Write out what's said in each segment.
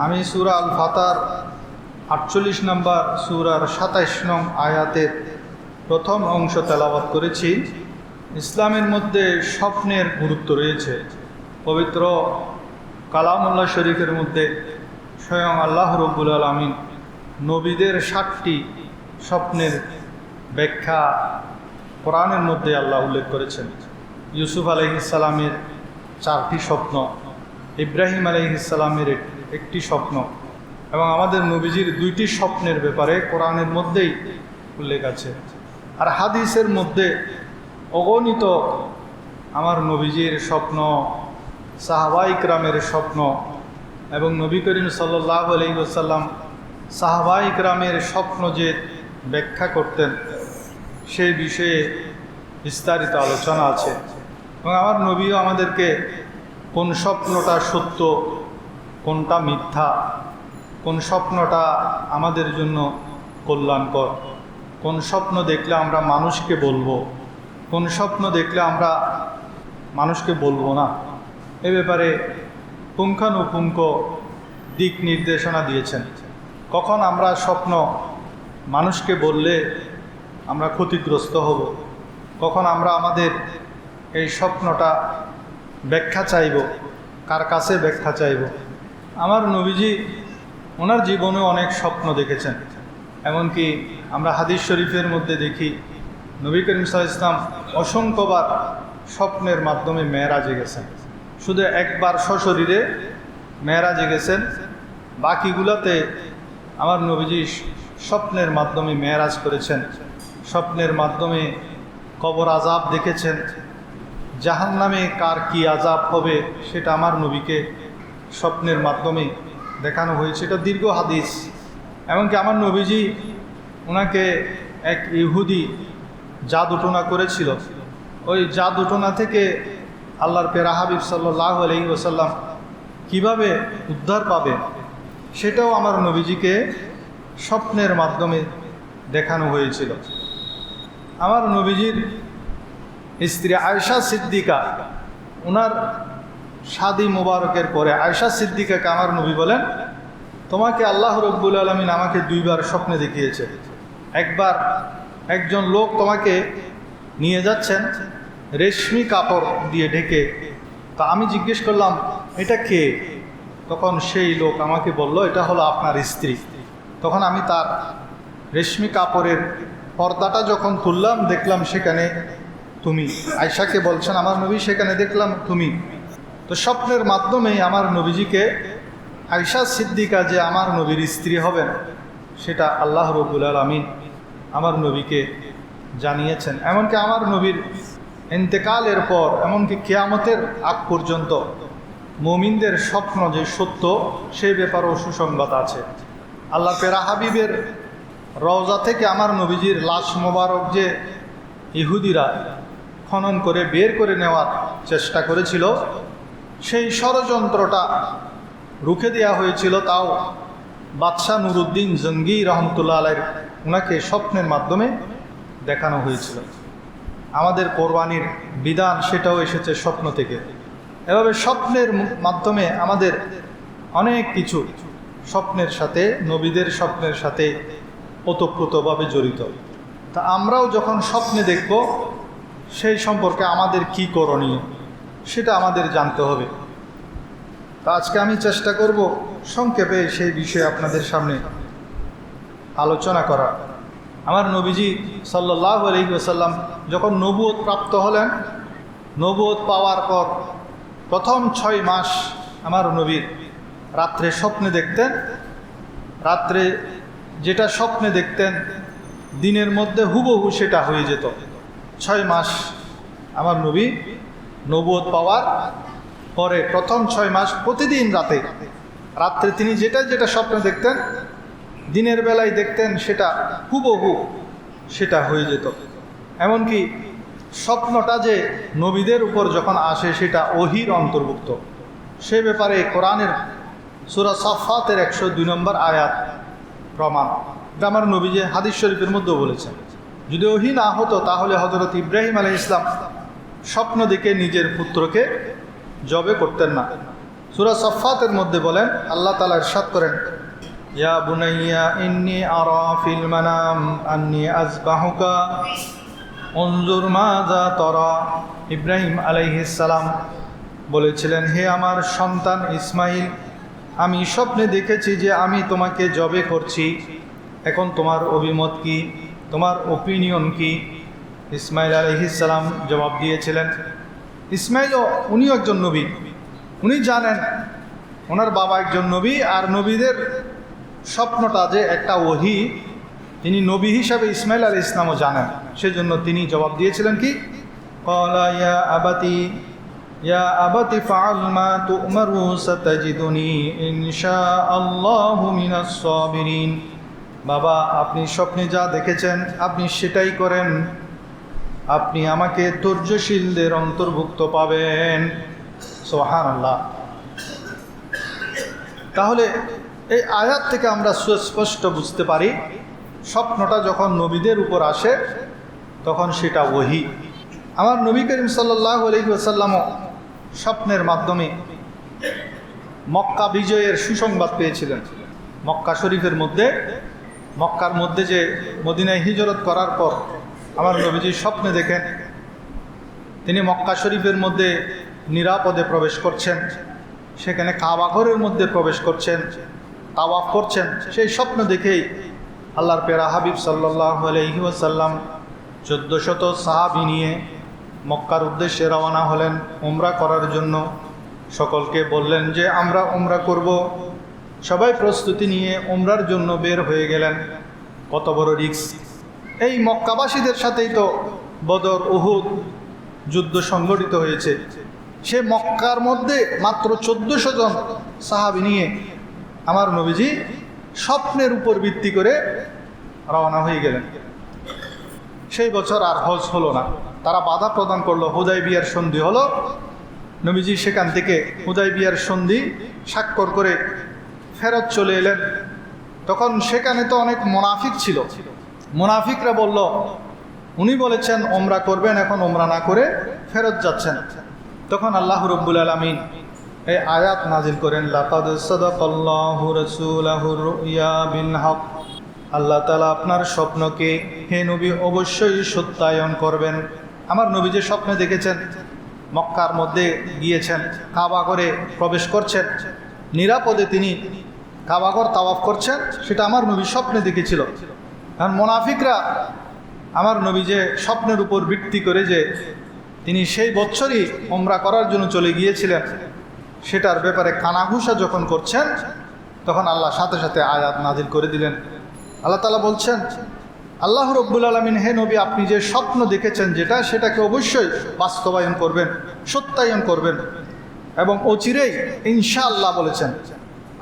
আমি সূরা আল ফাতার ৪৮ নম্বর সূরার ২৭ নং আয়াতের প্রথম অংশ তেলাওয়াত করেছি। ইসলামের মধ্যে স্বপ্নের গুরুত্ব রয়েছে। পবিত্র কালামুল্লাহ শরীফের মধ্যে স্বয়ং আল্লাহ রব্বুল আলামিন নবীদের ৭টি স্বপ্নের ব্যাখ্যা কোরআনের মধ্যে আল্লাহ উল্লেখ করেছেন। ইউসুফ আলাইহিস সালামের 4টি স্বপ্ন, ইব্রাহিম আলাইহিস সালামের একটি স্বপ্ন এবং আমাদের নবীজির 2টি স্বপ্নের ব্যাপারে কোরআনের মধ্যেই উল্লেখ আছে। আর হাদিসের মধ্যে অগণিত আমার নবীজির স্বপ্ন, সাহাবায়ে ইকরামের স্বপ্ন এবং নবী করিম সাল্লাল্লাহু আলাইহি ওয়াসাল্লাম সাহাবায়ে ইকরামের স্বপ্ন যে ব্যাখ্যা করতেন সেই বিষয়ে বিস্তারিত আলোচনা আছে। এবং আমার নবীও আমাদেরকে কোন স্বপ্নটা সত্য, কোনটা মিথ্যা, কোন স্বপ্নটা আমাদের জন্য কল্যাণকর, কোন স্বপ্ন দেখলে আমরা মানুষকে বলবো, কোন স্বপ্ন দেখলে আমরা মানুষকে বলবো না, এ ব্যাপারে পুঙ্খানুপুঙ্খ দিক নির্দেশনা দিয়েছেন। কখন আমরা স্বপ্ন মানুষকে বললে আমরা ক্ষতিগ্রস্ত হব, কখন আমরা আমাদের এই স্বপ্নটা ব্যাখ্যা চাইব, কার কাছে ব্যাখ্যা চাইব। আমার নবীজি ওনার জীবনে অনেক স্বপ্ন দেখেছেন। এমনকি আমরা হাদিস শরীফের মধ্যে দেখি নবী করিম সাল্লাল্লাহু আলাইহি ওয়াসাল্লাম অসংখ্যবার স্বপ্নের মাধ্যমে মেরাজে গেছেন। শুধু একবার সশরীরে মেরাজে গেছেন, বাকিগুলোতে আমার নবীজি স্বপ্নের মাধ্যমে মেরাজ করেছেন। স্বপ্নের মাধ্যমে কবর আযাব দেখেছেন, জাহান্নামে কার কি আযাব হবে সেটা আমার নবীকে স্বপ্নের মাধ্যমে দেখানো হয়েছে। এটা দীর্ঘ হাদিস। এমনকি আমার নবীজি ওনাকে এক ইহুদি জাদুটোনা করেছিল। ওই জাদুটোনা থেকে আল্লাহর প্যারা হাবিব সাল্লাল্লাহু আলাইহি ওয়াসাল্লাম কীভাবে উদ্ধার পাবে সেটাও আমার নবীজিকে স্বপ্নের মাধ্যমে দেখানো হয়েছিল। আমার নবীজির স্ত্রী আয়েশা সিদ্দিকা, ওনার শাদী মোবারকের পরে আয়েশা সিদ্দিকাকে আমার নবী বলেন, তোমাকে আল্লাহ রব্বুল আলামিন আমাকে 2বার স্বপ্নে দেখিয়েছে। একবার একজন লোক তোমাকে নিয়ে যাচ্ছেন রেশমি কাপড় দিয়ে ঢেকে। তা আমি জিজ্ঞেস করলাম এটা কে? তখন সেই লোক আমাকে বলল এটা হলো আপনার স্ত্রী। তখন আমি তার রেশমি কাপড়ের পর্দাটা যখন তুললাম দেখলাম সেখানে তুমি। আয়েশাকে বলছেন আমার নবী, সেখানে দেখলাম তুমি। তো স্বপ্নের মাধ্যমেই আমার নবীজিকে আয়েশা সিদ্দিকা যে আমার নবীর স্ত্রী হবেন সেটা আল্লাহ রাব্বুল আলামিন আমার নবীকে জানিয়েছেন। এমনকি আমার নবীর ইন্তেকালের পর এমনকি কিয়ামতের আগ পর্যন্ত মুমিনদের স্বপ্ন যে সত্য সেই ব্যাপারেও সুসংবাদ আছে। আল্লাহ প্যারা হাবিবের রওজা থেকে আমার নবীজির লাশ মোবারক যে ইহুদিরা খনন করে বের করে নেওয়ার চেষ্টা করেছিল, সেই ষড়যন্ত্রটা রুখে দেওয়া হয়েছিল। তাও বাদশাহ নুরুদ্দিন জঙ্গি রহমতুল্লাহ আলাইহির ওনাকে স্বপ্নের মাধ্যমে দেখানো হয়েছিল। আমাদের কোরবানির বিধান সেটাও এসেছে স্বপ্ন থেকে। এভাবে স্বপ্নের মাধ্যমে আমাদের অনেক কিছু স্বপ্নের সাথে, নবীদের স্বপ্নের সাথে ওতপ্রোতভাবে জড়িত। তা আমরাও যখন স্বপ্নে দেখব সেই সম্পর্কে আমাদের কি করণীয় সেটা আমাদের জানতে হবে। তা আজকে আমি চেষ্টা করব সংক্ষেপে সেই বিষয়ে আপনাদের সামনে আলোচনা করা। আমার নবীজি সাল্লাল্লাহু আলাইহি ওয়াসাল্লাম যখন নবুয়ত প্রাপ্ত হলেন, নবুয়ত পাওয়ার পর প্রথম 6 মাস আমার নবীর রাত্রে স্বপ্নে দেখতেন। রাত্রে যেটা স্বপ্নে দেখতেন দিনের মধ্যে হুবহু সেটা হয়ে যেত। 6 মাস আমার নবী নবুয়ত পাওয়ার পরে প্রথম 6 মাস প্রতিদিন রাত্রে তিনি যেটা স্বপ্নে দেখতেন দিনের বেলায় দেখতেন সেটা হুবহু সেটা হয়ে যেত। এমনকি স্বপ্নটা যে নবীদের উপর যখন আসে সেটা ওহীর অন্তর্ভুক্ত। সে ব্যাপারে কোরআনের সূরা সাফফাতের 102 নম্বর আয়াত প্রমাণ। এটা আমার নবীজি হাদিস শরীফের মধ্যেও বলেছেন। যদি ওহী না হতো তাহলে হযরত ইব্রাহিম আলাইহিস সালাম স্বপ্ন দেখে নিজের পুত্রকে জবে করতেন না। সূরা সাফফাতের মধ্যে বলেন, আল্লাহ তাআলা ইরশাদ করেন, ইয়া বুনাইয়া ইন্নী আরা ফিল মানাম আন্নী আযবাহুকা উনজুর মাযা তারা। ইব্রাহিম আলাইহিস সালাম বলেছিলেন, হে আমার সন্তান ইসমাইল, আমি স্বপ্নে দেখেছি যে আমি তোমাকে জবে করছি, এখন তোমার অভিমত কি, তোমার ওপিনিয়ন কি? ইসমাইল আলাইহিস সালাম জবাব দিয়েছিলেন, ইসমাইলও উনিও একজন নবী, উনি জানেন ওনার বাবা একজন নবী, আর নবীদের স্বপ্নটা যে একটা ওহী, তিনি নবী হিসাবে ইসমাইল আলাইহিস সালামও জানেন। সেজন্য তিনি জবাব দিয়েছিলেন কি, ক্বালা ইয়া আবাতি ফাআল মা তু'মারু সাতাজিদুনি ইনশাআল্লাহু মিনাস সাবিরিন। বাবা, আপনি স্বপ্নে যা দেখেছেন আপনি সেটাই করেন, আপনি আমাকে ধৈর্যশীলদের অন্তর্ভুক্ত পাবেন। সুবহানাল্লাহ। তাহলে এই আয়াত থেকে আমরা সুস্পষ্ট বুঝতে পারি, স্বপ্নটা যখন নবীদের উপর আসে তখন সেটা ওহী। আমার নবী করিম সাল্লাল্লাহু আলাইহি ওয়াসাল্লামও স্বপ্নের মাধ্যমে মক্কা বিজয়ের সুসংবাদ পেয়েছিলেন। মক্কা শরীফের মধ্যে, মক্কার মধ্যে যে মদিনায় হিজরত করার পর আমার নবীজি স্বপ্নে দেখেন তিনি মক্কা শরীফের মধ্যে নিরাপদে প্রবেশ করছেন, সেখানে কাবা ঘরের মধ্যে প্রবেশ করছেন, তাওয়াফ করছেন। সেই স্বপ্ন দেখেই আল্লাহর প্যারা হাবিব সাল্লাল্লাহু আলাইহি ওয়াসাল্লাম 1400 সাহাবী নিয়ে মক্কার উদ্দেশ্যে রওনা হলেন উমরা করার জন্য। সকলকে বললেন যে আমরা উমরা করব। সবাই প্রস্তুতি নিয়ে উমরার জন্য বের হয়ে গেলেন। কত বড় রিস্ক! এই মক্কাবাসীদের সাথেই তো বদর, উহুদ যুদ্ধ সংঘটিত হয়েছে। সে মক্কার মধ্যে মাত্র 1400 জন সাহাবী নিয়ে আমার নবীজি স্বপ্নের উপর ভিত্তি করে রওনা হয়ে গেলেন। সেই বছর আর হজ হলো না, তারা বাধা প্রদান করলো। হুদায়বিয়ার সন্ধি হলো, নবীজি সেখান থেকে হুদায়বিয়ার সন্ধি স্বাক্ষর করে ফেরত চলে এলেন। তখন সেখানে তো অনেক মুনাফিক ছিল। মুনাফিকরা বলল, উনি বলেছেন ওমরা করবেন, এখন ওমরা না করে ফেরত যাচ্ছেন। তখন আল্লাহ রাব্বুল আলামিন এই আয়াত নাজিল করেন, লাকাদ সাদাকাল্লাহু রাসূলাহুর রুইয়া বিল হক। আল্লাহ তাআলা আপনার স্বপ্নকে হে নবী অবশ্যই সত্যায়ন করবেন। আমার নবী যে স্বপ্নে দেখেছেন মক্কার মধ্যে গিয়েছেন, কাবা ঘরে প্রবেশ করছেন, নিরাপদে তিনি কাবা ঘর তাওয়াফ করছেন, সেটা আমার নবী স্বপ্নে দেখেছিল। কারণ মুনাফিকরা আমার নবী যে স্বপ্নের উপর ভিত্তি করে যে তিনি সেই বছরই উমরা করার জন্য চলে গিয়েছিলেন, সেটার ব্যাপারে কানাঘুষা যখন করছেন, তখন আল্লাহ সাথে সাথে আয়াত নাজিল করে দিলেন। আল্লাহ তাআলা বলছেন, আল্লাহ রাব্বুল আলামিন, হে নবী আপনি যে স্বপ্ন দেখেছেন যেটা, সেটাকে অবশ্যই বাস্তবায়ন করবেন, সত্যায়ন করবেন, এবং অচিরেই ইনশাআল্লাহ বলেছেন।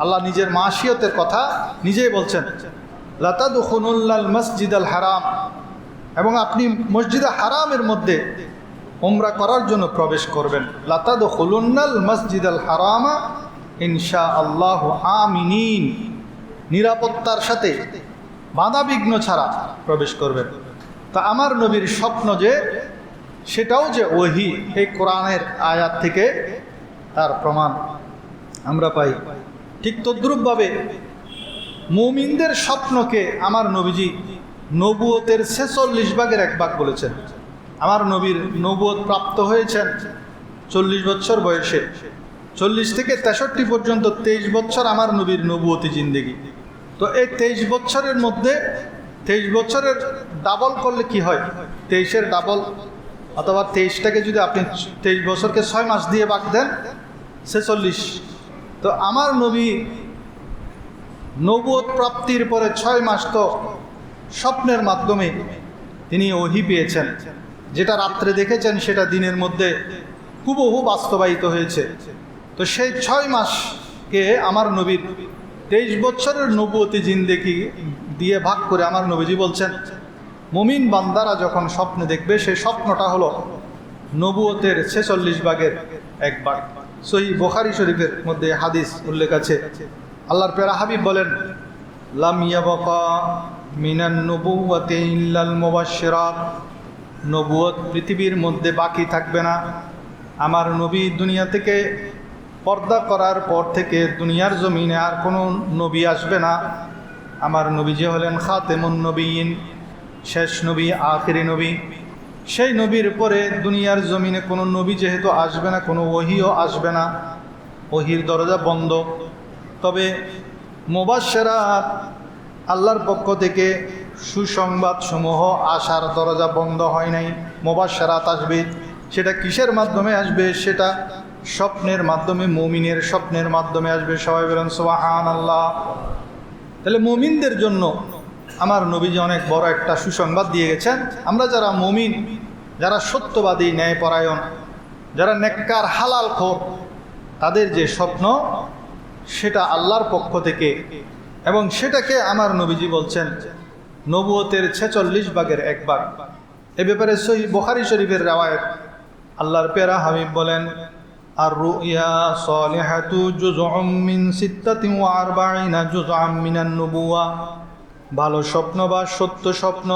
আল্লাহ নিজের মাশিয়তের কথা নিজেই বলছেন, লাতাদখুলুল মসজিদাল হারাম, এবং আপনি মসজিদে হারামের মধ্যে উমরা করার জন্য প্রবেশ করবেন। লাতাদখুলুল মসজিদাল হারামা ইনশাআল্লাহু আমিনিন, নিরাপত্তার সাথে বাধা বিঘ্ন ছাড়া প্রবেশ করবেন। তা আমার নবীর স্বপ্ন যে, সেটাও যে ওহী, এই কোরআনের আয়াত থেকে তার প্রমাণ আমরা পাই। ঠিক তদ্রূপভাবে মুমিনদের স্বপ্নকে আমার নবীজি নবুয়তের 46 ভাগের 1 ভাগ বলেছেন। আমার নবীর নবুয়ত প্রাপ্ত হয়েছেন 40 বছর বয়সে। 40 থেকে 63 পর্যন্ত 23 বছর আমার নবীর নবুয়তি জিন্দেগি। তো এই 23 বছরের মধ্যে 23 বছরের ডাবল করলে কি হয়? 23-এর ডাবল, অথবা 23টাকে যদি আপনি 23 বছরকে 6 মাস দিয়ে ভাগ দেন, 46। তো আমার নবী নবুয়ত প্রাপ্তির পরে 6 মাস তো স্বপ্নের মাধ্যমে তিনি ওহী পেয়েছেন। যেটা রাত্রে দেখেছেন সেটা দিনের মধ্যে হুবহু বাস্তবায়িত হয়েছে। তো সেই 6 মাসকে আমার নবীর 23 বছরের নবুয়তি জিন্দেগি দিয়ে ভাগ করে আমার নবীজি বলছেন, মুমিন বান্দারা যখন স্বপ্নে দেখবে, সেই স্বপ্নটা হলো নবুয়তের 46 ভাগের 1 ভাগ। সহিহ বুখারী শরীফের মধ্যে হাদিস উল্লেখ আছে। আল্লাহর প্যারা হাবিব বলেন, লাম ইয়াবকা মিনান নবুওয়াতি ইল্লাল মুবাশশিরাত, নবুয়ত পৃথিবীর মধ্যে বাকি থাকবে না। আমার নবী দুনিয়া থেকে পর্দা করার পর থেকে দুনিয়ার জমিনে আর কোনো নবী আসবে না। আমার নবীজি হলেন খাতেমুন নবীন, শেষ নবী, আখিরি নবী। সেই নবীর পরে দুনিয়ার জমিনে কোনো নবী যেহেতু আসবে না, কোনো ওহিও আসবে না, ওহির দরজা বন্ধ। তবে মুবাশশিরাত, আল্লাহর পক্ষ থেকে সুসংবাদ সমূহ আসার দরজা বন্ধ হয় নাই। মুবাশশিরাত আসবে, সেটা কিসের মাধ্যমে আসবে? সেটা স্বপ্নের মাধ্যমে, মুমিনের স্বপ্নের মাধ্যমে আসবে। সবাই বলেন সুবহানাল্লাহ। তাহলে মুমিনদের জন্য আমার নবীজি অনেক বড় একটা সুসংবাদ দিয়ে গেছেন। আমরা যারা মুমিন, যারা সত্যবাদী, ন্যায়পরায়ণ, যারা নেককার হালালখোর, তাদের যে স্বপ্ন সেটা আল্লাহর পক্ষ থেকে, এবং সেটাকে আমার নবীজি বলছেন নবুয়তের 46 ভাগের 1 ভাগ। এ ব্যাপারে সহিহ বুখারী শরীফের রওয়ায়াত, আল্লাহর পেয়ারা হাবিব বলেন, আর রুইয়া সালিহাতু জুজউম মিন 46 জুজআম মিনান নবুওয়া। ভালো স্বপ্ন বা সত্য স্বপ্ন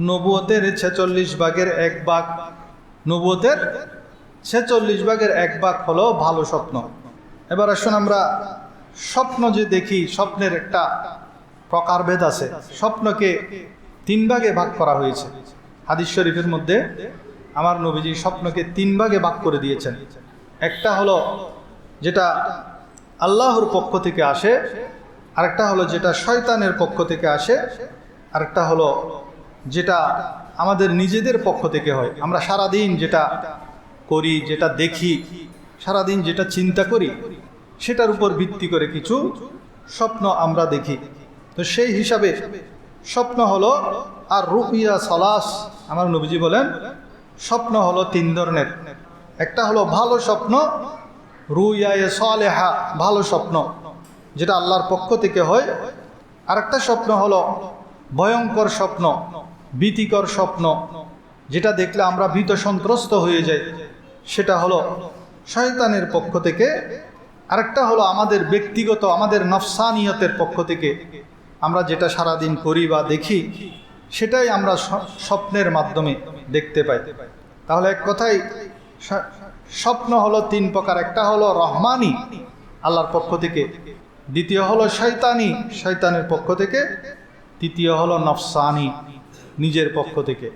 নবুয়তের 46 ভাগের 1 ভাগ। নবুয়তের 46 ভাগের 1 ভাগ হলো ভালো স্বপ্ন। এবার আসুন আমরা স্বপ্ন যে দেখি, স্বপ্নের একটা প্রকারভেদ আছে। স্বপ্নকে 3 ভাগে ভাগ করা হয়েছে। হাদিস শরীফের মধ্যে আমার নবীজি স্বপ্নকে 3 ভাগে ভাগ করে দিয়েছেন। একটা হলো যেটা আল্লাহর পক্ষ থেকে আসে, আরেকটা হলো যেটা শয়তানের পক্ষ থেকে আসে, আরেকটা হলো যেটা আমাদের নিজেদের পক্ষ থেকে হয়। আমরা সারাদিন যেটা করি, যেটা দেখি, সারাদিন যেটা চিন্তা করি, সেটার উপর ভিত্তি করে কিছু স্বপ্ন আমরা দেখি। তো সেই হিসাবে স্বপ্ন হলো আর রুইয়া সালাস। আমার নবীজি বলেন স্বপ্ন হলো 3 ধরনের। একটা হলো ভালো স্বপ্ন, রুইয়ায়ে সালেহা, ভালো স্বপ্ন যেটা আল্লাহর পক্ষ থেকে হয়। আরেকটা স্বপ্ন হলো ভয়ঙ্কর স্বপ্ন, ভীতিকর স্বপ্ন, যেটা দেখলে আমরা ভীত সন্ত্রস্ত হয়ে যাই, সেটা হলো শয়তানের পক্ষ থেকে। আরেকটা হলো আমাদের ব্যক্তিগত, আমাদের নফসানিয়তের পক্ষ থেকে, আমরা যেটা সারাদিন করি বা দেখি, সেটাই আমরা স্বপ্নের মাধ্যমে দেখতে পাই। তাহলে এক কথায় স্বপ্ন হলো 3 প্রকার। একটা হলো রহমানি, আল্লাহর পক্ষ থেকে। দ্বিতীয় হলো শয়তানি, শয়তানের পক্ষ থেকে। তৃতীয় হলো নফসানি, নিজের পক্ষ থেকে।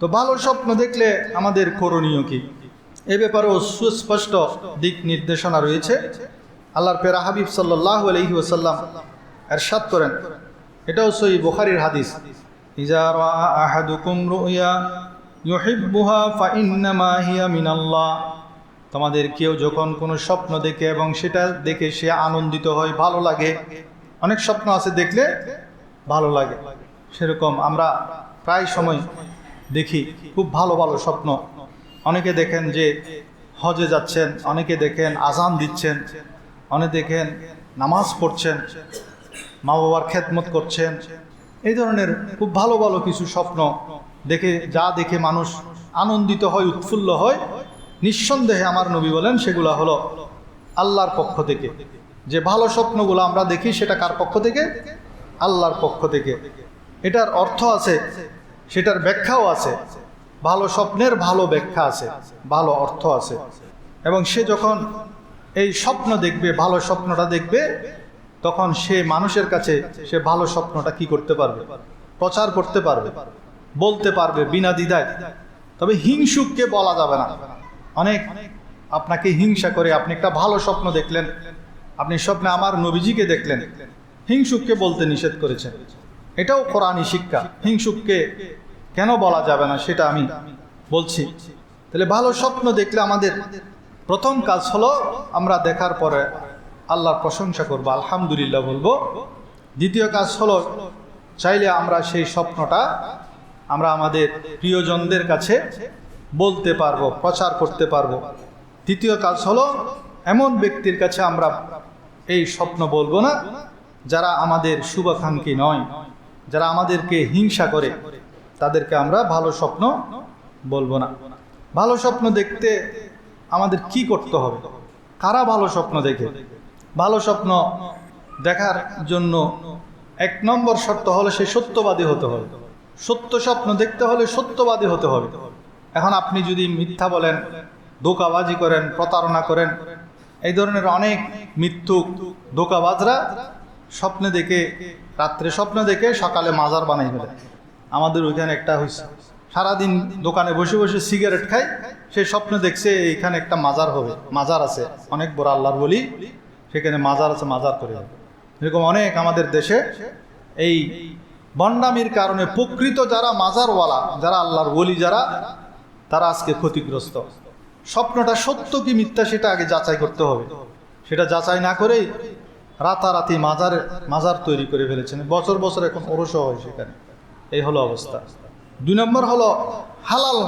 তো ভালো স্বপ্ন দেখলে আমাদের করণীয় কি, এ ব্যাপারেও সুস্পষ্ট দিক নির্দেশনা রয়েছে। আল্লাহর পেরা হাবিব সাল্লাল্লাহু আলাইহি ওয়াসাল্লাম ইরশাদ করেন, এটাও সহিহ বুখারীর হাদিস, ইজা রাআ আহাদুকুম রুয়া ইউহিব্বুহা ফাইন্নামা হিয়া মিনাল্লাহ। তোমাদের কেউ যখন কোনো স্বপ্ন দেখে এবং সেটা দেখে সে আনন্দিত হয়, ভালো লাগে। অনেক স্বপ্ন আছে দেখলে ভালো লাগে, সেরকম আমরা প্রায় সময় দেখি খুব ভালো ভালো স্বপ্ন। অনেকে দেখেন যে হজে যাচ্ছেন, অনেকে দেখেন আজান দিচ্ছেন, অনেকে দেখেন নামাজ পড়ছেন, মা বাবার খেদমত করছেন। এই ধরনের খুব ভালো ভালো কিছু স্বপ্ন দেখে, যা দেখে মানুষ আনন্দিত হয়, উৎফুল্ল হয়। নিঃসন্দেহে আমার নবী বলেন সেগুলো হলো আল্লাহর পক্ষ থেকে। যে ভালো স্বপ্নগুলো আমরা দেখি সেটা কার পক্ষ থেকে? আল্লাহর পক্ষ থেকে। এটার অর্থ আছে, সেটার ব্যাখ্যাও আছে। ভালো স্বপ্নের ভালো ব্যাখ্যা আছে, ভালো অর্থ আছে। এবং সে যখন এই স্বপ্ন দেখবে, ভালো স্বপ্নটা দেখবে, তখন সে মানুষের কাছে সে ভালো স্বপ্নটা কি করতে পারবে? প্রচার করতে পারবে, বলতে পারবে বিনা দ্বিধায়। তবে হিংসুককে বলা যাবে না। অনেক আপনাকে হিংসা করে, আপনি একটা ভালো স্বপ্ন দেখলেন, আপনি স্বপ্নে আমার নবীজিকে দেখলেন, হিংসুককে বলতে নিষেধ করেছেন। এটাও কোরআনী শিক্ষা। হিংসুককে কেন বলা যাবে না সেটা আমি বলছি। তাহলে ভালো স্বপ্ন দেখলে আমাদের প্রথম কাজ হলো আমরা দেখার পরে আল্লাহর প্রশংসা করব, আলহামদুলিল্লাহ বলবো। দ্বিতীয় কাজ হলো চাইলে আমরা সেই স্বপ্নটা আমরা আমাদের প্রিয়জনদের কাছে বলতে পারবো, প্রচার করতে পারবো। তৃতীয় কাজ হলো এমন ব্যক্তির কাছে আমরা এই স্বপ্ন বলবো না যারা আমাদের শুভাকাঙ্ক্ষী নয়, যারা আমাদেরকে হিংসা করে, তাদেরকে আমরা ভালো স্বপ্ন বলবো না। ভালো স্বপ্ন দেখতে আমাদের কি করতে হবে? কারা ভালো স্বপ্ন দেখে? ভালো স্বপ্ন দেখার জন্য 1 নম্বর শর্ত হলো সে সত্যবাদী হতে হবে। সত্য স্বপ্ন দেখতে হলে সত্যবাদী হতে হবে। এখন আপনি যদি মিথ্যা বলেন, ধোঁকাবাজি করেন, প্রতারণা করেন, এই ধরনের অনেক মিথ্যুক ধোঁকাবাজরা স্বপ্নে দেখে, রাত্রে স্বপ্ন দেখে সকালে মাজার বানাই ফেলে। আমাদের ওইখানে একটা হয়েছে, সারাদিন দোকানে বসে বসে সিগারেট খায়, সে স্বপ্নে দেখছে এইখানে একটা মাজার হবে, মাজার আছে অনেক বড় আল্লাহর বলি, সেখানে মাজার আছে, মাজার করে দেবে। এরকম অনেক আমাদের দেশে এই বন্ডামির কারণে প্রকৃত যারা মাজারওয়ালা, যারা আল্লাহর ওলি, যারা তারা আজকে ক্ষতিগ্রস্ত। স্বপ্নটা সত্য কি মিথ্যা সেটা আগে যাচাই করতে হবে। সেটা যাচাই না করেই রাতারাতি মাজার তৈরি করে ফেলেছেন, বছর বছর এখন ওরসও হয় সেখানে। এই হলো অবস্থা। 2 নম্বর হলো হালাল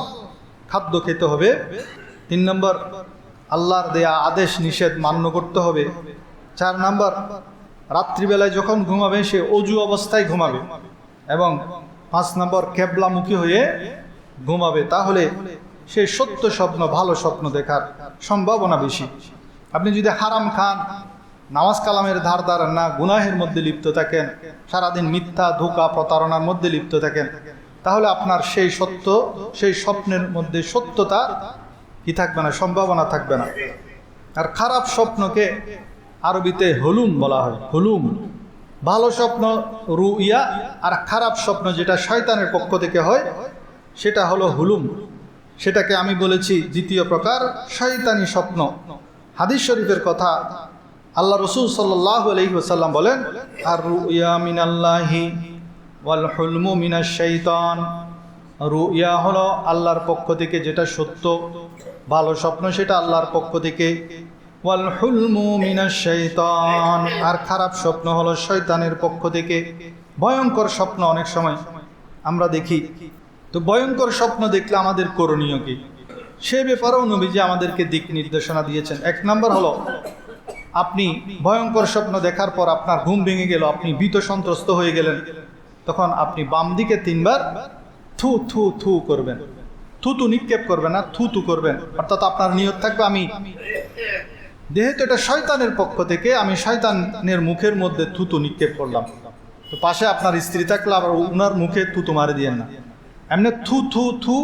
খাদ্য খেতে হবে। 3 নম্বর আল্লাহর দেয়া আদেশ নিষেধ মান্য করতে হবে। 4 নম্বর রাত্রিবেলায় যখন ঘুমাবে সে অজু অবস্থায় ঘুমাবে। এবং 5 নম্বর কেবলামুখী হয়ে ঘুমাবে। তাহলে সে সত্য স্বপ্ন, ভালো স্বপ্ন দেখার সম্ভাবনা বেশি। আপনি যদি হারাম খান, নামাজ কালামের ধার ধারেন না, গুনাহের মধ্যে লিপ্ত থাকেন, সারাদিন মিথ্যা ধোঁকা প্রতারণার মধ্যে লিপ্ত থাকেন, তাহলে আপনার সেই সত্য, সেই স্বপ্নের মধ্যে সত্যতা কি থাকবে না, সম্ভাবনা থাকবে না। আর খারাপ স্বপ্নকে আরবিতে হুলুম বলা হয়। হুলুম, ভালো স্বপ্ন রুইয়া, আর খারাপ স্বপ্ন যেটা শয়তানের পক্ষ থেকে হয় সেটা হলো হুলুম। সেটাকে আমি বলেছি দ্বিতীয় প্রকার শয়তানি স্বপ্ন। হাদিস শরীফের কথা, আল্লাহ রসুল সাল্লাল্লাহু আলাইহি ওয়াসাল্লাম বলেন, আর রুইয়া মিনাল্লাহি ওয়াল হুলমু মিনাশ শাইতান। রুইয়া হলো আল্লাহর পক্ষ থেকে যেটা সত্য, ভালো স্বপ্ন সেটা আল্লাহর পক্ষ থেকে। ওয়াল হুলমু মিনাশ শাইতান, আর খারাপ স্বপ্ন হলো শয়তানের পক্ষ থেকে। ভয়ঙ্কর স্বপ্ন অনেক সময় আমরা দেখি। তো ভয়ঙ্কর স্বপ্ন দেখলে আমাদের করণীয় কি, সে ব্যাপারেও নবীজি আমাদেরকে দিক নির্দেশনা দিয়েছেন। 1 নম্বর হলো, আপনি ভয়ঙ্কর স্বপ্ন দেখার পর আপনার ঘুম ভেঙে গেল, আপনি ভীত সন্ত্রস্ত হয়ে গেলেন, তখন আপনি বাম দিকে 3 বার থু থু থু করবেন। থুতু নিক্ষেপ করবেন না, থুতু করবেন। অর্থাৎ আপনার নিয়ত থাকবে, আমি যেহেতু এটা শয়তানের পক্ষ থেকে, আমি শয়তানের মুখের মধ্যে থুতু নিক্ষেপ করলাম। তো পাশে আপনার স্ত্রী থাকলে আবার ওনার মুখে থুতু মারে দিয়েন না। এমনি থু থু থু,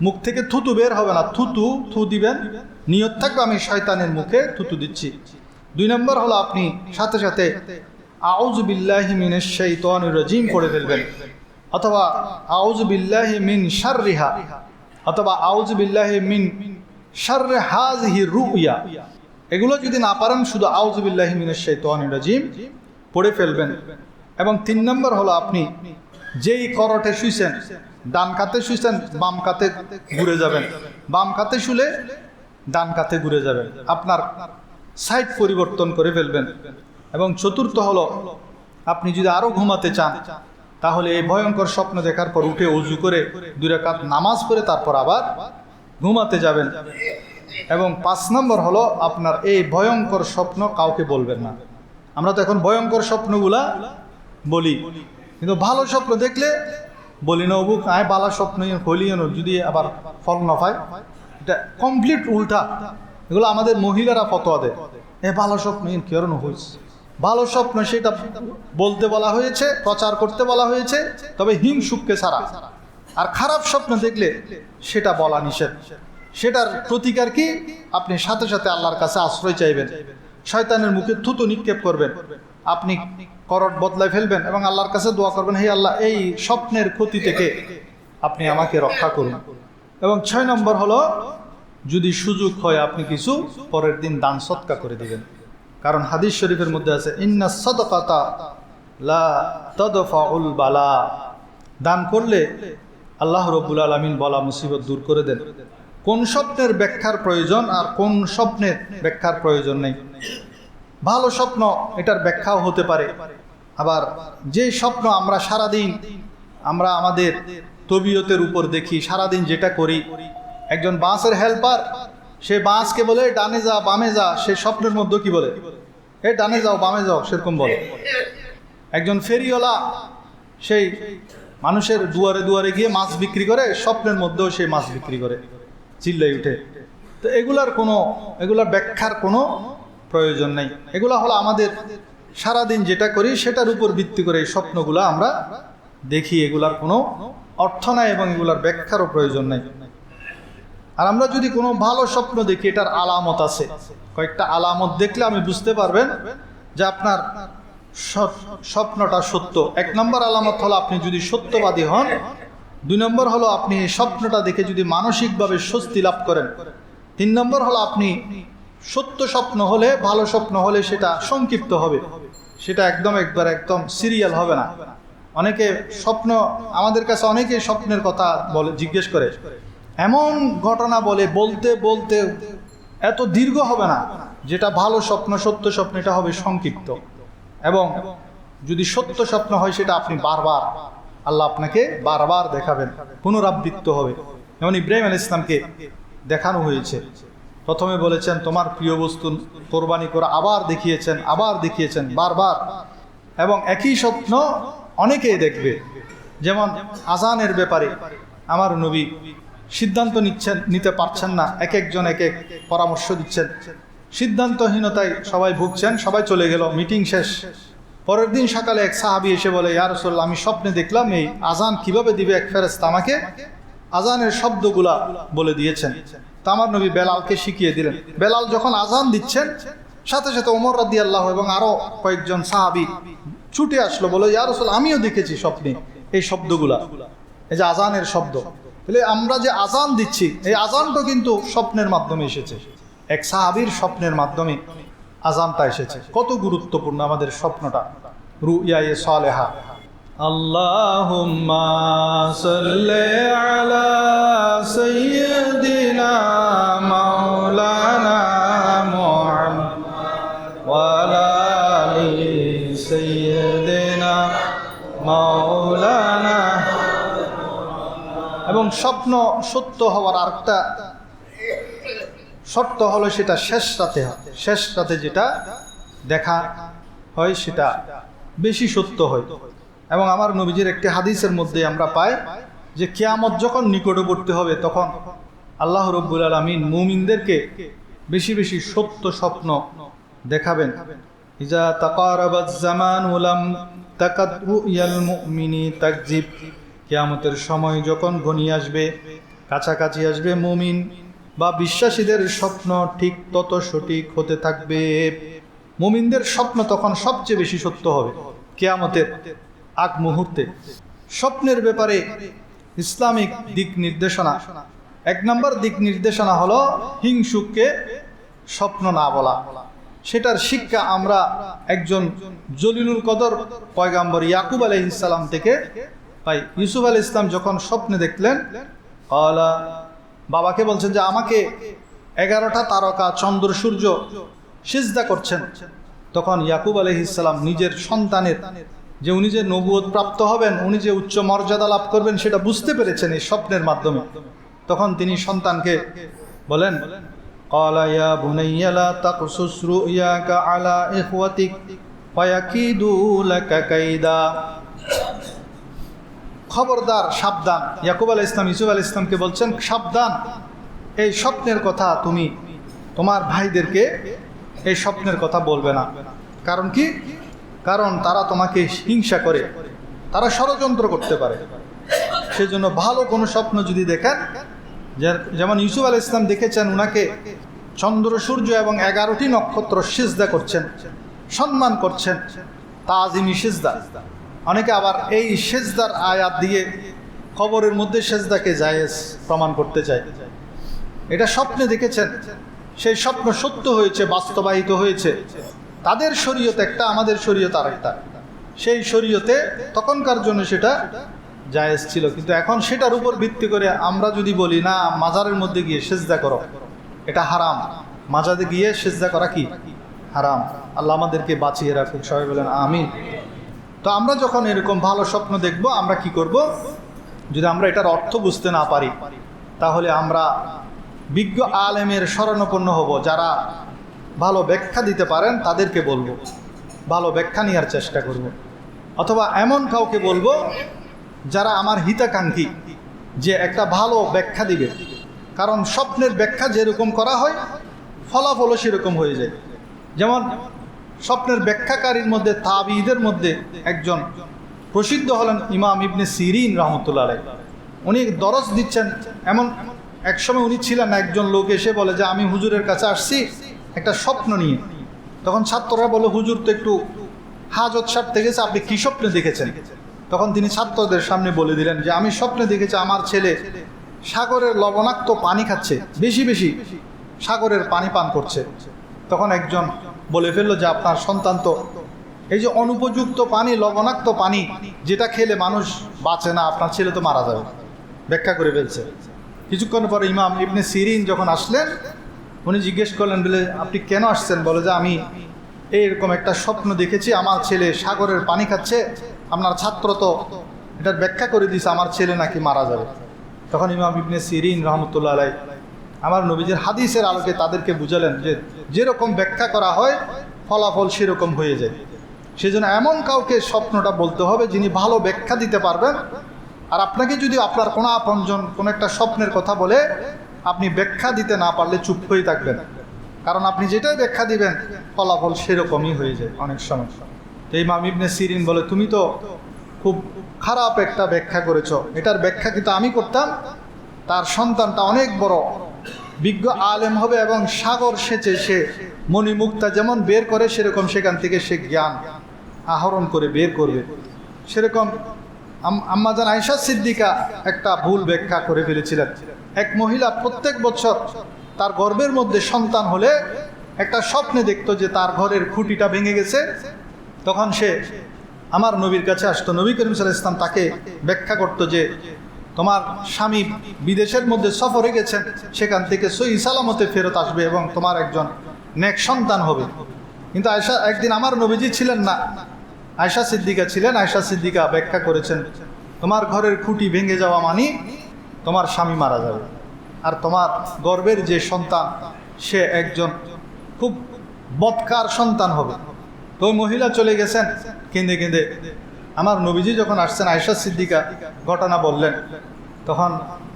মুখ থেকে থুতু বের হবে না, থুতু থু দিবেন, নিয়ত থাকবে আমি শয়তানের মুখে থুতু দিচ্ছি। 2 নম্বর হলো, আপনি সাথে সাথে আউযু বিল্লাহি মিনাশ শাইতানির রাজিম পড়ে ফেলবেন, অথবা আউযু বিল্লাহি মিন শাররিহা, অথবা আউযু বিল্লাহি মিন শাররি হাযিহি রুইয়া। এগুলো যদি না পারেন, শুধু আউযু বিল্লাহি মিনাশ শাইতানির রাজিম পড়ে ফেলবেন। এবং 3 নম্বর হলো, আপনি যেই করটে শুইছেন, ডান কাতে শুইছেন, বাম কাতে ঘুরে যাবেন, বাম কাতে শুলে ডান কাতে ঘুরে যাবেন, আপনার সাইড পরিবর্তন করে ফেলবেন। এবং 4র্থ হলো, আপনি যদি আরও ঘুমাতে চান, তাহলে এই ভয়ঙ্কর স্বপ্ন দেখার পর উঠে ওযু করে 2 রাকাত নামাজ পড়ে তারপর আবার ঘুমাতে যাবেন। এবং 5 নম্বর হলো, আপনার এই ভয়ঙ্কর স্বপ্ন কাউকে বলবেন না। আমরা তো এখন ভয়ঙ্কর স্বপ্নগুলা বলি, কিন্তু ভালো স্বপ্ন দেখলে বলি না, অবুক আয় বালা স্বপ্ন হলিও যদি আবার ফল না পায়। এটা কমপ্লিট উল্টা। এগুলো আমাদের মহিলারা ফতোয়া দেয়, এ ভালো স্বপ্ন কেন হয়েছে। ভালো স্বপ্ন সেটা বলতে বলা হয়েছে, প্রচার করতে বলা হয়েছে, তবে হিংসুককে ছাড়া। আর খারাপ স্বপ্ন দেখলে সেটা বলা নিষেধ। সেটার প্রতিকার কি, আপনি সাথে সাথে আল্লাহর কাছে আশ্রয় চাইবেন, শয়তানের মুখে থুতু নিক্ষেপ করবেন, আপনি করট বদলায় ফেলবেন এবং আল্লাহর কাছে দোয়া করবেন, হে আল্লাহ, এই স্বপ্নের ক্ষতি থেকে আপনি আমাকে রক্ষা করুন। এবং 6 নম্বর হলো, যদি সুযোগ হয় আপনি কিছু পরের দিন দান সদকা করে দিবেন। কারণ হাদিস শরীফের মধ্যে আছে, ইন্নাস সাদাকাতা লা তাদফাউল বালা। দান করলে আল্লাহ রাব্বুল আলামিন বলা মুসিবত দূর করে দেন। কোন স্বপ্নের ব্যাখ্যার প্রয়োজন আর কোন স্বপ্নের ব্যাখ্যার প্রয়োজন নেই। ভালো স্বপ্ন, এটার ব্যাখ্যাও হতে পারে। আবার যে স্বপ্ন আমরা সারাদিন আমরা আমাদের তবিয়তের উপর দেখি, সারাদিন যেটা করি, একজন বাসের হেল্পার, সে বাসকে বলে ডানে যা বামে যা, সে স্বপ্নের মধ্যে কি বলে, এ ডানে যাও বামে যাও, সেরকম বলে। একজন ফেরিওয়ালা, সেই মানুষের দুয়ারে দুয়ারে গিয়ে মাছ বিক্রি করে, স্বপ্নের মধ্যেও সে মাছ বিক্রি করে, চিল্লাই উঠে। তো এগুলার ব্যাখ্যার কোনো প্রয়োজন নেই। এগুলা হলো আমাদের সারাদিন যেটা করি সেটার উপর ভিত্তি করে এই স্বপ্নগুলো আমরা দেখি, এগুলার কোনো অর্থ নাই এবং এগুলার ব্যাখ্যারও প্রয়োজন নেই। আর আমরা যদি কোনো ভালো স্বপ্ন দেখি, এটার আলামত আছে, কয়েকটা আলামত দেখলে আমি বুঝতে পারবেন যে আপনার স্বপ্নটা সত্য। 1 নম্বর আলামত হলো আপনি যদি সত্যবাদী হন। 2 নম্বর হলো আপনি স্বপ্নটা দেখে যদি মানসিকভাবে স্বস্তি লাভ করেন। 3 নম্বর হলো আপনি সত্য স্বপ্ন হলে, ভালো স্বপ্ন হলে সেটা সংক্ষিপ্ত হবে, সেটা একদম সিরিয়াল হবে না। অনেকে স্বপ্ন, আমাদের কাছে অনেকে স্বপ্নের কথা বলে, জিজ্ঞেস করে, এমন ঘটনা বলতে বলতে এত দীর্ঘ হবে না। যেটা ভালো স্বপ্ন, সত্য স্বপ্ন, এটা হবে সংক্ষিপ্ত। এবং যদি সত্য স্বপ্ন হয় সেটা আপনি বারবার, আল্লাহ আপনাকে বারবার দেখাবেন, পুনরাবৃত্ত হবে। যেমন ইব্রাহিম আলাইহিস সালামকে দেখানো হয়েছে, প্রথমে বলেছেন তোমার প্রিয় বস্তু কোরবানি করে, আবার দেখিয়েছেন বারবার। এবং একই স্বপ্ন অনেকেই দেখবে। যেমন আজানের ব্যাপারে আমার নবী সিদ্ধান্ত নিতে পারছেন না, একজন এক পরামর্শ দিচ্ছেন, সিদ্ধান্তহীনতায় সবাই ভুগছেন। সবাই চলে গেল, মিটিং শেষ। পরের দিন সকালে এক সাহাবী এসে বলে, ইয়া রাসূলুল্লাহ, আমি স্বপ্নে দেখলাম এই আজান কিভাবে দিবে এক ফেরেশতা আমাকে আজানের শব্দগুলা বলে দিয়েছেন। তা আমার নবী বেলালকে শিখিয়ে দিলেন। বেলাল যখন আজান দিচ্ছেন, সাথে সাথে ওমর রাদিয়াল্লাহু এবং আরো কয়েকজন সাহাবী ছুটে আসলো, বলে, ইয়া রাসূলুল্লাহ, আমিও দেখেছি স্বপ্নে এই শব্দগুলা, এই যে আজানের শব্দ। তাহলে আমরা যে আজান দিচ্ছি, এই আজানটা কিন্তু স্বপ্নের মাধ্যমে এসেছে, এক সাহাবীর স্বপ্নের মাধ্যমে আজানটা এসেছে। কত গুরুত্বপূর্ণ আমাদের স্বপ্নটা, রুইয়ায়ে সালেহা। আল্লাহুম্মা সাল্লি আলা সাইয়্যিদিনা মাওলানা মুহাম্মদ ওয়া আলা আলি সাইয়্যিদিনা মাওলানা। এবং স্বপ্ন সত্য হওয়ার আরেকটা শর্ত হলো সেটা শেষ রাতে হয়। শেষ রাতে যেটা দেখা হয় সেটা বেশি সত্য হয়। এবং আমার নবীজির একটি হাদিসের মধ্যে আমরা পাই যে কিয়ামত যখন নিকটবর্তী হবে তখন আল্লাহ রাব্বুল আলামিন মুমিনদেরকে বেশি বেশি সত্য স্বপ্ন দেখাবেন। ইজা তাকারাবাজ জামান ওয়ালাম তাকাদ রুয়াল মুমিনি তাকজিব। কিয়ামতের সময় যখন ঘনিয়ে আসবে, কাছাকাছি আসবে, মুমিন বা বিশ্বাসীদের স্বপ্ন ঠিক তত সঠিক হতে থাকবে। মুমিনদের স্বপ্ন তখন সবচেয়ে বেশি সত্য হবে কিয়ামতের আগ মুহূর্তে। স্বপ্নের ব্যাপারে ইসলামিক দিক নির্দেশনা, 1 নম্বর দিক নির্দেশনা হলো হিংসুককে স্বপ্ন না বলা। সেটার শিক্ষা আমরা একজন জলিলুল কদর পয়গাম্বর ইয়াকুব আলাইহিস সালাম থেকে পাই। ইউসুফ আলাইহিস সালাম যখন স্বপ্নে দেখলেন, আলা বাবাকে বলছেন যে আমাকে 11টা তারকা, চন্দ্র, সূর্য সিজদা করছেন। তখন ইয়াকুব আলাইহিস সালাম নিজের সন্তানের যে উনি যে নবুয়ত প্রাপ্ত হবেন, উনি যে উচ্চ মর্যাদা লাভ করবেন সেটা বুঝতে পেরেছেন এই স্বপ্নের মাধ্যমে। তখন তিনি সন্তানকে বলেন, ক্বালা ইয়া বুনাইয়া লা তাকসুস রুয়াকা আলা ইখওয়াতিক ফায়াকিদু লাকা কাইদা। খবরদার, সাবধান। ইয়াকুব আলাইহিস সালাম ইউসুফ আলাইহিস সালামকে বলছেন, সাবধান, এই স্বপ্নের কথা তুমি তোমার ভাইদেরকে এই স্বপ্নের কথা বলবে না। কারণ কি? কারণ তারা তোমাকে হিংসা করে, তারা ষড়যন্ত্র করতে পারে। সেজন্য ভালো কোনো স্বপ্ন যদি দেখেন, যেমন ইউসুফ আলাইহিস সালাম দেখেছেন উনাকে চন্দ্র, সূর্য এবং 11টি নক্ষত্র সিজদা করছেন, সম্মান করছেন, তাজিমি সিজদা। অনেকে আবার এই সিজদার আয়াত দিয়ে কবরের মধ্যে সিজদাকে জায়েজ প্রমাণ করতে চায়। এটা স্বপ্নে দেখেছেন, সেই স্বপ্ন সত্য হয়েছে, বাস্তবায়িত হয়েছে। তাদের শরীয়ত একটা, আমাদের শরীয়ত আরেকটা। সেই শরীয়তে তখনকার জন্য সেটা জায়েজ ছিল, কিন্তু এখন সেটার উপর ভিত্তি করে আমরা যদি বলি না মাজারের মধ্যে গিয়ে সিজদা করো, এটা হারাম। মাজারে গিয়ে সিজদা করা কি? হারাম। আল্লাহ আমাদেরকে বাঁচিয়ে রাখুক, সবাই বলেন আমিন। তো আমরা যখন এরকম ভালো স্বপ্ন দেখব, আমরা কি করব? যদি আমরা এটার অর্থ বুঝতে না পারি, তাহলে আমরা বিজ্ঞ আলেমের শরণাপন্ন হব। যারা ভালো ব্যাখ্যা দিতে পারেন তাদেরকে বলবো, ভালো ব্যাখ্যা নেওয়ার চেষ্টা করব। অথবা এমন কাউকে বলবো যারা আমার হিতাকাঙ্ক্ষী, যে একটা ভালো ব্যাখ্যা দিবে। কারণ স্বপ্নের ব্যাখ্যা যেরকম করা হয়, ফলাফলও সেরকম হয়ে যায়। যেমন স্বপ্নের ব্যাখ্যাকারীর মধ্যে তাবিঈদের মধ্যে একজন প্রসিদ্ধ হলেন ইমাম ইবনে সিরিন রাহমাতুল্লাহ আলাইহি। উনি দরস দিচ্ছেন একসময় উনি ছিলেন না, একজন লোক এসে বলে যে আমি হুজুরের কাছে আসছি একটা স্বপ্ন নিয়ে। তখন ছাত্ররা বলে হুজুর তো একটু হাজত সারতে গেছে, আপনি কী স্বপ্নে দেখেছেন? তখন তিনি ছাত্রদের সামনে বলে দিলেন যে আমি স্বপ্নে দেখেছি আমার ছেলে সাগরের লবণাক্ত পানি খাচ্ছে, বেশি বেশি সাগরের পানি পান করছে। তখন একজন বলে ফেললো যে আপনার সন্তান তো এই যে অনুপযুক্ত পানি, লবণাক্ত পানি যেটা খেলে মানুষ বাঁচে না, আপনার ছেলে তো মারা যাবে। ব্যাখ্যা করে ফেলছে। কিছুক্ষণ পরে ইমাম ইবনে সিরিন যখন আসলেন, উনি জিজ্ঞেস করলেন বলে আপনি কেন আসছেন? বলে যে আমি এইরকম একটা স্বপ্ন দেখেছি, আমার ছেলে সাগরের পানি খাচ্ছে, আপনার ছাত্র তো এটার ব্যাখ্যা করে দিয়েছে আমার ছেলে নাকি মারা যাবে। তখন ইমাম ইবনে সিরিন রহমতুল্লাহ আলাই আমার নবীজির হাদিসের আলোকে তাদেরকে বুঝালেন যে যেরকম ব্যাখ্যা করা হয় ফলাফল সেরকম হয়ে যায়। সেজন্য এমন কাউকে স্বপ্নটা বলতে হবে যিনি ভালো ব্যাখ্যা দিতে পারবেন। আর আপনাকে যদি আপনার কোনো আপনজন কোনো একটা স্বপ্নের কথা বলে আপনি ব্যাখ্যা দিতে না পারলে চুপ হয়ে থাকবেন, কারণ আপনি যেটাই ব্যাখ্যা দিবেন ফলাফল সেরকমই হয়ে যায় অনেক সময়। তো ইমাম ইবনে সিরিন বলে তুমি তো খুব খারাপ একটা ব্যাখ্যা করেছো, এটার ব্যাখ্যা কিন্তু আমি করতাম, তার সন্তানটা অনেক বড় বিজ্ঞ আলেম হবে এবং সাগর সেচে সে মণিমুক্তা যেমন বের করে সেরকম সেখান থেকে সে জ্ঞান আহরণ করে বের করবে। সেরকম আম্মাজান আয়েশা সিদ্দিকা একটা ভুল ব্যাখ্যা করে ফেলেছিলেন। এক মহিলা প্রত্যেক বছর তার গর্ভের মধ্যে সন্তান হলে একটা স্বপ্নে দেখতো যে তার ঘরের খুঁটিটা ভেঙে গেছে। তখন সে আমার নবীর কাছে আসতো, নবী করিম সাল্লাল্লাহু আলাইহি ওয়াসাল্লাম তাকে ব্যাখ্যা করতো যে তোমার স্বামী বিদেশের মধ্যে সফরে গেছেন, সেখান থেকে সহি সালামতে ফেরত আসবে এবং তোমার একজন নেক সন্তান হবে। কিন্তু আয়েশা একদিন আমার নবীজি ছিলেন না, আয়েশা সিদ্দিকা ছিলেন। আয়েশা সিদ্দিকা ব্যাখ্যা করেছেন তোমার ঘরের খুঁটি ভেঙে যাওয়া মানে তোমার স্বামী মারা যাবে, আর তোমার গর্ভের যে সন্তান সে একজন খুব বদকার সন্তান হবে। তো ওই মহিলা চলে গেছেন কেঁদে কেঁদে। আমার নবীজি যখন আসছেন আয়েশা সিদ্দিকা ঘটনা বললেন, তখন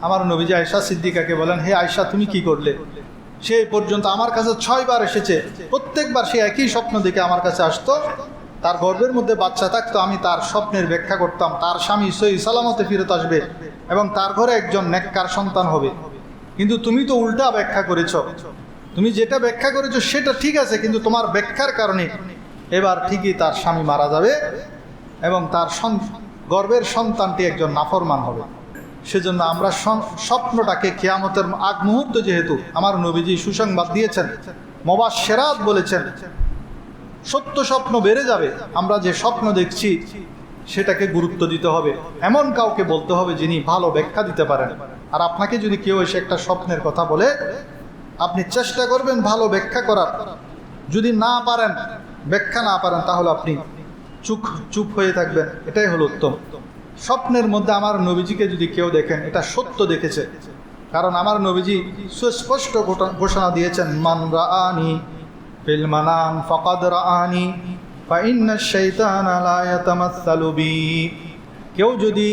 আমার নবীজি আয়েশা সিদ্দিকাকে বলেন হে আয়েশা তুমি কি করলে? সে পর্যন্ত আমার কাছে 6 বার এসেছে, প্রত্যেকবার সে একই স্বপ্ন দেখে আমার কাছে আসতো, তার গর্ভের মধ্যে বাচ্চা থাকতো, আমি তার স্বপ্নের ব্যাখ্যা করতাম, তার স্বামী সহি সালামতে ফিরত আসবে এবং তার ঘরে একজন নেককার সন্তান হবে। কিন্তু তুমি তো উল্টা ব্যাখ্যা করেছ, তুমি যেটা ব্যাখ্যা করেছো সেটা ঠিক আছে, কিন্তু তোমার ব্যাখ্যার কারণে এবার ঠিকই তার স্বামী মারা যাবে এবং তার গর্ভের সন্তানটি একজন নাফরমান হবে। সেজন্য আমরা স্বপ্নটাকে কিয়ামতের আগ মুহূর্ত, যেহেতু আমার নবীজি সুসংবাদ দিয়েছেন, মুবাশশিরাত বলেছেন সত্য স্বপ্ন বেড়ে যাবে, আমরা যে স্বপ্ন দেখছি সেটাকে গুরুত্ব দিতে হবে, এমন কাউকে বলতে হবে যিনি ভালো ব্যাখ্যা দিতে পারেন। আর আপনাকে যদি কেউ এসে একটা স্বপ্নের কথা বলে আপনি চেষ্টা করবেন ভালো ব্যাখ্যা করার, যদি না পারেন, ব্যাখ্যা না পারেন, তাহলে আপনি চুপ হয়ে থাকবেন, এটাই হলো উত্তম। স্বপ্নের মধ্যে আমার নবীজিকে যদি কেউ দেখেন এটা সত্য দেখেছে, কারণ আমার নবীজি সুস্পষ্ট ঘোষণা দিয়েছেন মান রাআনি ফিল মানাম ফাকাদ রাআনি ফা ইন্নাশ শাইতানা লা ইয়াতামাসসালু বি। কেউ যদি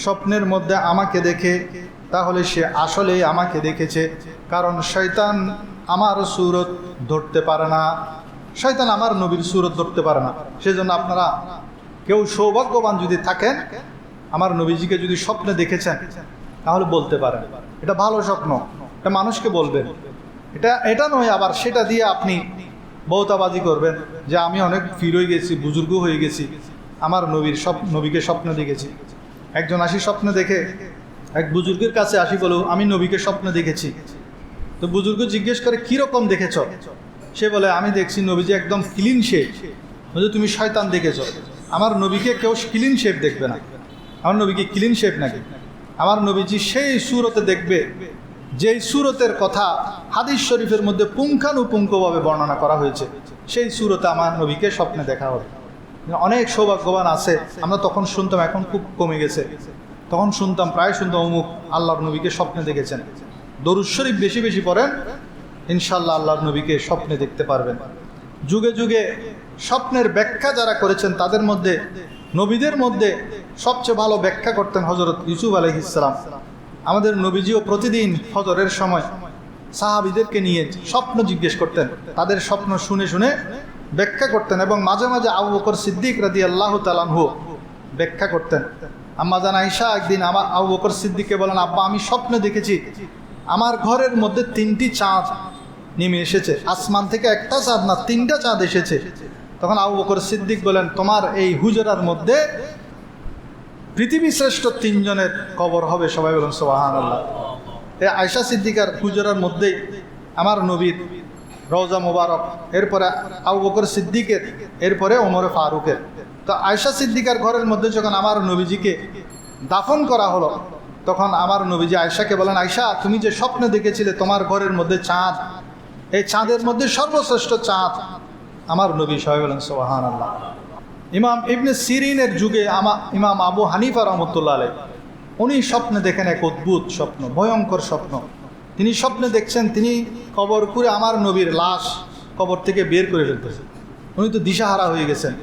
স্বপ্নের মধ্যে আমাকে দেখে তাহলে সে আসলেই আমাকে দেখেছে, কারণ শয়তান আমার সুরত ধরতে পারে না, শয়তান আমার নবীর সুরত ধরতে পারে না। সেজন্য আপনারা কেউ সৌভাগ্যবান যদি থাকেন, আমার নবীজিকে যদি স্বপ্নে দেখেছেন তাহলে বলতে পারেন এটা ভালো স্বপ্ন, এটা মানুষকে বলবেন। এটা নয় আবার সেটা দিয়ে আপনি বহুতাবাজি করবেন যে আমি অনেক পীর হয়ে গেছি, বুজুর্গ হয়ে গেছি, আমার নবীকে স্বপ্ন দেখেছি। একজন আসি স্বপ্ন দেখে এক বুজুর্গের কাছে আসি বলো আমি নবীকে স্বপ্ন দেখেছি। তো বুজুর্গ জিজ্ঞেস করে কীরকম দেখেছ? সে বলে আমি দেখছি নবীজি একদম ক্লিন শেপ। বলছে তুমি শয়তান দেখেছ, আমার নবীকে কেউ ক্লিন শেপ দেখবে না। আমার নবীকে ক্লিন শেপ নাকি? আমার নবীজি সেই সুরতে দেখবে যেই সুরতের কথা হাদিস শরীফের মধ্যে পুঙ্খানুপুঙ্খভাবে বর্ণনা করা হয়েছে, সেই সুরতে আমার নবীকে স্বপ্নে দেখা হবে। অনেক সৌভাগ্যবান আছে, আমরা তখন শুনতাম, এখন খুব কমে গেছে। তখন শুনতাম, প্রায় শুনতাম অমুক আল্লাহর নবীকে স্বপ্নে দেখেছেন। দরুদ শরীফ বেশি বেশি পড়েন, ইনশাল্লাহ আল্লাহর নবীকে স্বপ্নে দেখতে পারবেন। যুগে যুগে স্বপ্নের ব্যাখ্যা যারা করেছেন তাদের মধ্যে নবীদের মধ্যে সবচেয়ে ভালো ব্যাখ্যা করতেন হযরত ইউসুফ আলাইহিস সালাম। আমাদের নবীজিও প্রতিদিন ফজরের সময় সাহাবীদেরকে নিয়ে স্বপ্ন জিজ্ঞেস করতেন, তাদের স্বপ্ন শুনে শুনে ব্যাখ্যা করতেন এবং মাঝে মাঝে আবু বকর সিদ্দিক রাদিয়াল্লাহু তাআলা আনহু ব্যাখ্যা করতেন। আম্মা জান আয়েশা একদিন আবু বকর সিদ্দিককে বলেন, আব্বা আমি স্বপ্নে দেখেছি আমার ঘরের মধ্যে 3টি চাঁদ নেমে এসেছে, আসমান থেকে একটা চাঁদ না 3টা চাঁদ এসেছে। তখন আবু বকর সিদ্দিক বলেন, তোমার এই হুজরার মধ্যে পৃথিবী শ্রেষ্ঠ 3 জনের কবর হবে। সবাই বলেন সুবহানাল্লাহ। এই আয়েশা সিদ্দিকার হুজরার মধ্যেই আমার নবীর রওজা মুবারক, এরপরে আবু বকর সিদ্দিকের, এরপরে ওমর ফারুকের। তো আয়েশা সিদ্দিকার ঘরের মধ্যে যখন আমার নবীজিকে দাফন করা হলো, তখন আমার নবীজি আয়েশাকে বলেন, আয়েশা তুমি যে স্বপ্নে দেখেছিলে তোমার ঘরের মধ্যে চাঁদ, এই চাঁদের মধ্যে সর্বশ্রেষ্ঠ চাঁদ আমার নবী। সবাই বলেন সুবহানাল্লাহ। ইমাম ইবনে সিরিনের যুগে ইমাম আবু হানিফা রহমতুল্লাহ আলাইহি উনি স্বপ্নে দেখেন এক অদ্ভুত স্বপ্ন, ভয়ঙ্কর স্বপ্ন। তিনি স্বপ্নে দেখছেন তিনি কবর করে আমার নবীর লাশ কবর থেকে বের করে ফেলতেছেন। উনি তো দিশাহারা হয়ে গেছেন,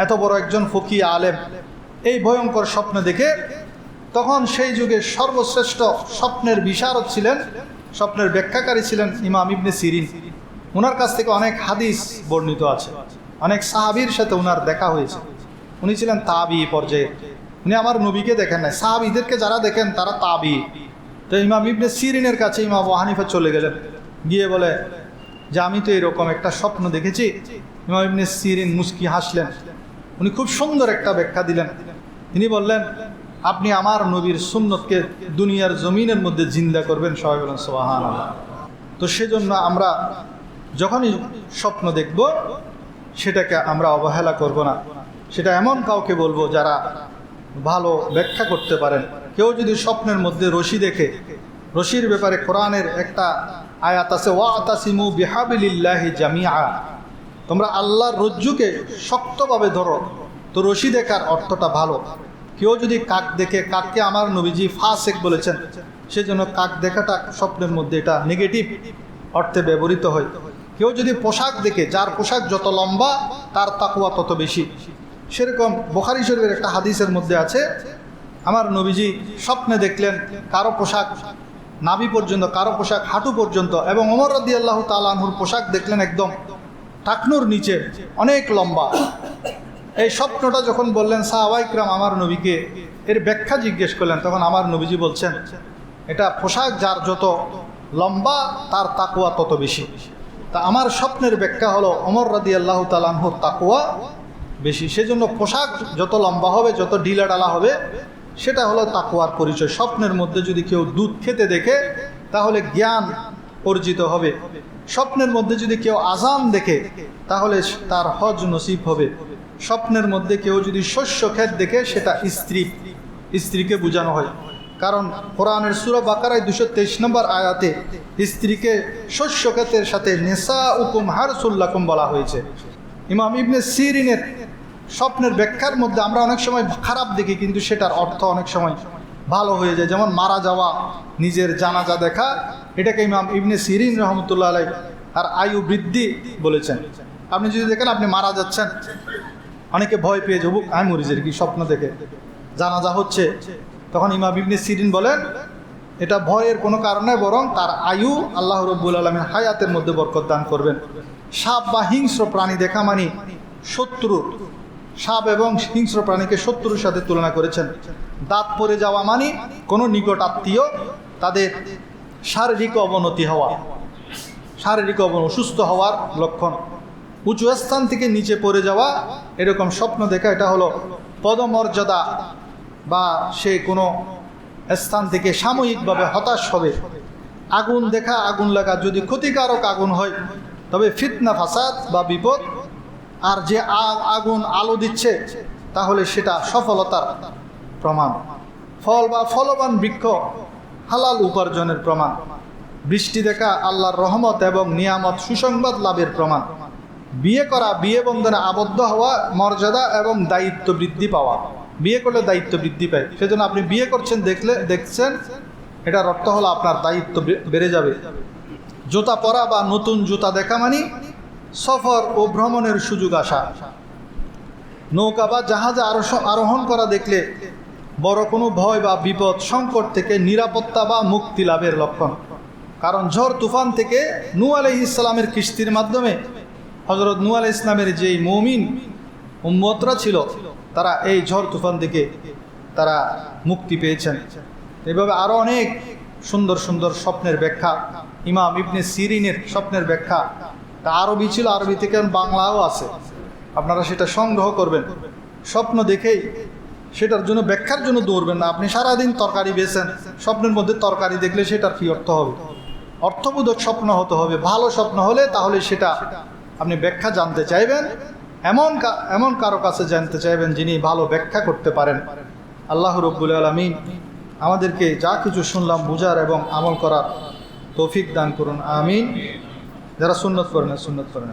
এত বড় একজন ফকি আলেম। এই ভয়ঙ্কর স্বপ্ন দেখে তখন সেই যুগে সর্বশ্রেষ্ঠ স্বপ্নের বিশারদ ছিলেন, স্বপ্নের ব্যাখ্যাকারী ছিলেন ইমাম ইবনে সিরিন। ওনার কাছ থেকে অনেক হাদিস বর্ণিত আছে, অনেক সাহাবীর সাথে ওনার দেখা হয়েছে। উনি ছিলেন তাবি পর্যায়ে, উনি আমার নবীকে দেখেন নাই, সাহাবীদেরকে যারা দেখেন তারা তাবি। তো ইমাম ইবনে সিরিনের কাছে ইমাম আবু হানিফা চলে গেলেন, গিয়ে বলে যে আমি তো এরকম একটা স্বপ্ন দেখেছি। ইমাম ইবনে সিরিন মুস্কি হাসলেন, উনি খুব সুন্দর একটা ব্যাখ্যা দিলেন। তিনি বললেন, আপনি আমার নবীর সুন্নতকে দুনিয়ার জমিনের মধ্যে জিন্দা করবেন। সবাই বলেন সুবহানাল্লাহ। তো সেজন্য আমরা যখনই স্বপ্ন দেখব সেটাকে আমরা অবহেলা করব না, সেটা এমন কাউকে বলবো যারা ভালো ব্যাখ্যা করতে পারেন। কেউ যদি স্বপ্নের মধ্যে রশি দেখে, রশির ব্যাপারে কোরআনের একটা আয়াত আছে, ওয়াতাসিমু বিহাবিলিল্লাহি জামিআ, তোমরা আল্লাহর রজ্জুকে শক্তভাবে ধরো। তো রশি দেখার অর্থটা ভালো। কেউ যদি কাক দেখে, কাককে আমার নবীজি ফাসেক বলেছেন, সেজন্য কাক দেখাটা স্বপ্নের মধ্যে এটা নেগেটিভ অর্থে ব্যবহৃত হয়। কেউ যদি পোশাক দেখে, যার পোশাক যত লম্বা তার তাকওয়া তত বেশি। সেরকম বুখারী শরীফের একটা হাদিসের মধ্যে আছে, আমার নবীজি স্বপ্নে দেখলেন কারো পোশাক নাভি পর্যন্ত, কারো পোশাক হাঁটু পর্যন্ত, এবং ওমর রাদিয়াল্লাহু তাআলা আনহুর পোশাক দেখলেন একদম টাকনুর নিচে অনেক লম্বা। এই স্বপ্নটা যখন বললেন সাহাবায়ে কিরাম আমার নবীকে এর ব্যাখ্যা জিজ্ঞেস করলেন, তখন আমার নবীজি বলছেন এটা পোশাক যার যত লম্বা তার তাকওয়া তত বেশি। তা আমার স্বপ্নের ব্যাখ্যা হলো ওমর রাদিয়াল্লাহু তাআলা আনহুর তাকওয়া বেশি। সেজন্য পোশাক যত লম্বা হবে, যত ঢিলা ডালা হবে, সেটা হলো তাকওয়ার পরিচয়। স্বপ্নের মধ্যে যদি কেউ দুধ খেতে দেখে তাহলে জ্ঞান অর্জিত হবে। স্বপ্নের মধ্যে যদি কেউ আজান দেখে তাহলে তার হজ নসিব হবে। স্বপ্নের মধ্যে কেউ যদি শস্য ক্ষেত দেখে সেটা স্ত্রীকে বোঝানো হয়, কারণ কোরআনের সূরা বাকারায় 223 নম্বর আয়াতে স্ত্রীকে শস্য ক্ষেতের সাথে নিসাউকুম হারসুল লাকুম বলা হয়েছে। ইমাম ইবনে সিরিনের স্বপ্নের ব্যাখ্যার মধ্যে আমরা অনেক সময় খারাপ দেখি, কিন্তু সেটার অর্থ অনেক সময় ভালো হয়ে যায়। যেমন মারা যাওয়া, নিজের জানাজা দেখা, এটাকে ইমাম ইবনে সিরিন রহমতুল্লাহ আলাইহি আর আয়ু বৃদ্ধি বলেছেন। আপনি যদি দেখেন আপনি মারা যাচ্ছেন, অনেকে ভয় পেয়ে যাবো আমি মরিজের কি স্বপ্ন দেখে জানাজা হচ্ছে, তখন ইমাম ইবনে সিরিন বলেন এটা ভয়ের কোনো কারণে, বরং তার আয়ু আল্লাহ রাব্বুল আলামিন হায়াতের মধ্যে বরকত দান করবেন। সাপ বা হিংস্র প্রাণী দেখা মানে শত্রু, সাপ এবং হিংস্র প্রাণীকে শত্রুর সাথে তুলনা করেছেন। দাঁত পড়ে যাওয়া মানে কোনো নিকট আত্মীয় তাদের শারীরিক অবনতি হওয়া, অসুস্থ হওয়ার লক্ষণ। উঁচু স্থান থেকে নিচে পড়ে যাওয়া, এরকম স্বপ্ন দেখা, এটা হলো পদমর্যাদা বা সে কোনো স্থান থেকে সাময়িকভাবে হতাশ হবে। আগুন দেখা, আগুন লাগা, যদি ক্ষতিকারক আগুন হয় তবে ফিতনা ফাসাদ বা বিপদ, আর যে আগুন আলো দিচ্ছে তাহলে সেটা সফলতার প্রমাণ। ফল বা ফলবান বৃক্ষ হালাল উপার্জনের প্রমাণ। বৃষ্টি দেখা আল্লাহর রহমত এবং নিয়ামত সুসংবাদ লাভের প্রমাণ। বিয়ে করা, বিয়ে বন্ধনে আবদ্ধ হওয়া, মর্যাদা এবং দায়িত্ব বৃদ্ধি পাওয়া। বিয়ে করলে দায়িত্ব বৃদ্ধি পায়, সেজন্য আপনি বিয়ে করছেন দেখছেন, এটার অর্থ হলো আপনার দায়িত্ব বেড়ে যাবে। জুতা পরা বা নতুন জুতা দেখা মানে সফর ও ভ্রমণের সুযোগ আসা। নৌকা বা জাহাজে আরোহণ করা দেখলে বড় কোনো ভয় বা বিপদ সংকট থেকে নিরাপত্তা বা মুক্তি লাভের লক্ষণ। কারণ ঝড় তুফান থেকে নূহ আলাইহিস সালামের কিস্তির মাধ্যমে হযরত নূহ আলাইহিস সালামের যেই মুমিন উম্মতরা ছিল তারা এই ঝড় তুফান থেকে তারা মুক্তি পেয়েছেন। এভাবে আরও অনেক সুন্দর সুন্দর স্বপ্নের ব্যাখ্যা, ইমাম ইবনে সিরিনের স্বপ্নের ব্যাখ্যা, তা আরবি ছিল, আরবি থেকে বাংলাও আছে, আপনারা সেটা সংগ্রহ করবেন। স্বপ্ন দেখেই সেটার জন্য ব্যাখ্যার জন্য দৌড়বেন না। আপনি সারাদিন তরকারি বেছেন, স্বপ্নের মধ্যে তরকারি দেখলে সেটার কী অর্থ হবে? অর্থবোধক স্বপ্ন হতে হবে। ভালো স্বপ্ন হলে তাহলে সেটা আপনি ব্যাখ্যা জানতে চাইবেন, এমন কারো কাছে জানতে চাইবেন যিনি ভালো ব্যাখ্যা করতে পারেন। আল্লাহ রব্বুল আলামিন আমাদেরকে যা কিছু শুনলাম বুঝার এবং আমল করার তৌফিক দান করুন, আমিন। যারা সুন্নত করেন সুন্নত করেন।